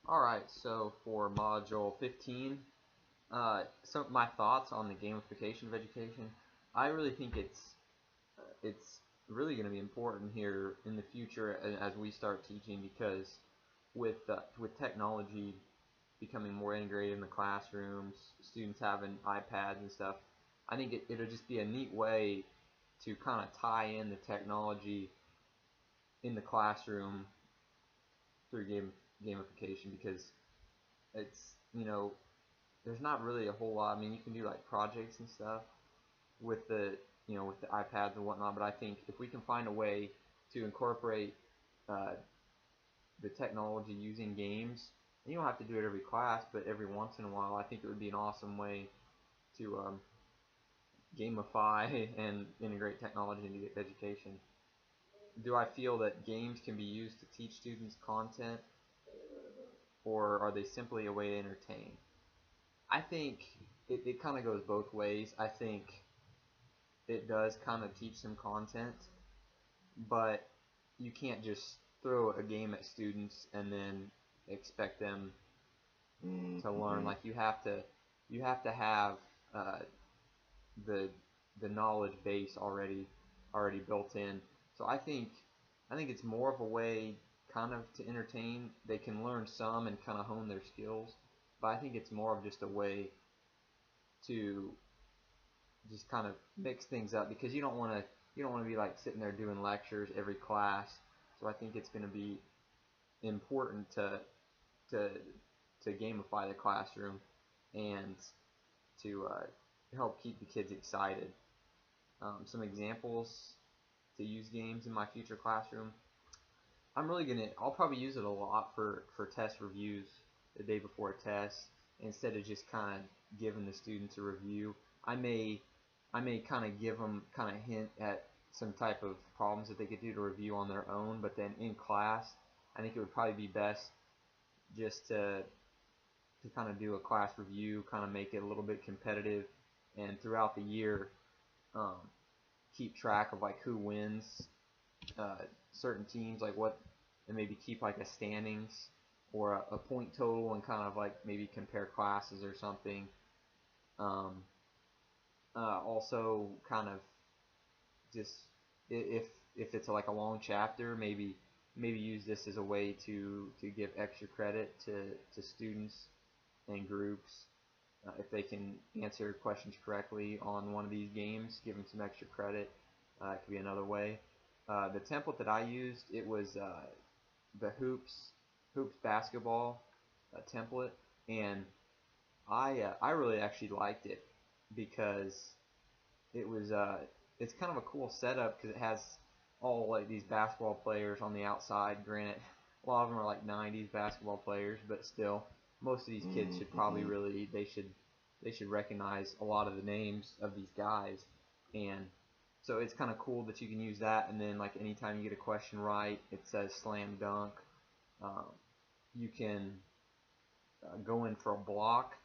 Alright, so for Module 15, some of my thoughts on the gamification of education. I really think it's really going to be important here in the future as we start teaching, because with technology becoming more integrated in the classrooms, students having iPads and stuff, I think it'll just be a neat way to kind of tie in the technology in the classroom through gamification, because it's, there's not really a whole lot. I mean, you can do like projects and stuff with the iPads and whatnot, but I think if we can find a way to incorporate uh, the technology using games, and you don't have to do it every class, but every once in a while, I think it would be an awesome way to gamify and integrate technology into education. Do I feel that games can be used to teach students content, or are they simply a way to entertain? I think it kind of goes both ways. I think it does kind of teach them content, but you can't just throw a game at students and then expect them to learn. Like you have to have uh, the the knowledge base already built in. So I think it's more of a way kind of to entertain. They can learn some and kind of hone their skills, but I think it's more of just a way to just kind of mix things up, because you don't want to be like sitting there doing lectures every class. So I think it's going to be important to to gamify the classroom and to help keep the kids excited. Some examples to use games in my future classroom. I'll probably use it a lot for test reviews the day before a test. Instead of just kind of giving the students a review, I may I may kind of give them kind of hint at some type of problems that they could do to review on their own. But then in class, I think it would probably be best just to kind of do a class review, kind of make it a little bit competitive, and throughout the year, um, keep track of like who wins uh, certain teams, like what, and maybe keep like a standings or a point total, and kind of like maybe compare classes or something. Um, Also, kind of just if it's like a long chapter, maybe use this as a way to give extra credit to students and groups. If they can answer questions correctly on one of these games, give them some extra credit. It could be another way. The template that I used, it was the hoops basketball template, and I really actually liked it, because it was it's kind of a cool setup, because it has all like these basketball players on the outside. Granted, a lot of them are like 90s basketball players, but still, most of these kids should probably really they should recognize a lot of the names of these guys. And so it's kind of cool that you can use that, and then like anytime you get a question right, it says slam dunk. Um, you can go in for a block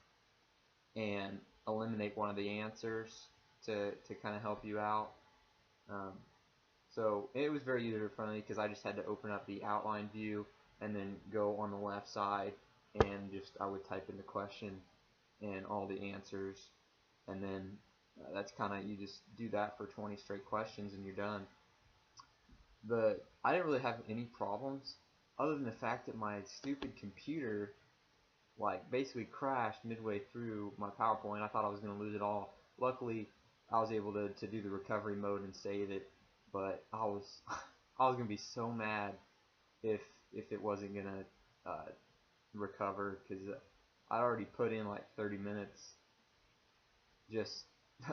and eliminate one of the answers to kind of help you out. Um, so it was very user friendly, because I just had to open up the outline view and then go on the left side, and just I would type in the question and all the answers, and then that's kind of, you just do that for 20 straight questions and you're done. I didn't really have any problems, other than the fact that my stupid computer like basically crashed midway through my PowerPoint. I thought I was going to lose it all. Luckily, I was able to do the recovery mode and save it, but I was going to be so mad if it wasn't going to recover, because I already put in like 30 minutes just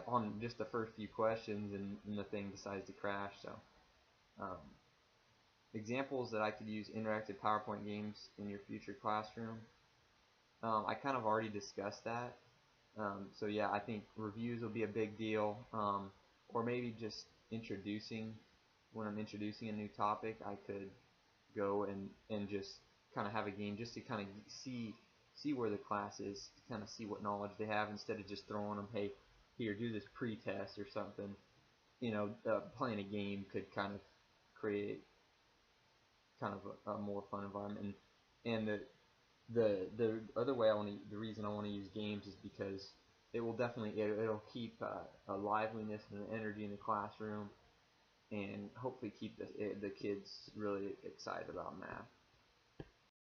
on just the first few questions, and the thing decides to crash. So um, examples that I could use interactive PowerPoint games in your future classroom. I kind of already discussed that. So yeah, I think reviews will be a big deal, or maybe just when I'm introducing a new topic, I could go and just kind of have a game, just to kind of see where the class is, to kind of see what knowledge they have, instead of just throwing them, hey, here, do this pre-test or something. Playing a game could kind of create kind of a more fun environment, and The other way the reason I want to use games is because it will definitely it'll keep a liveliness and an energy in the classroom, and hopefully keep the kids really excited about math.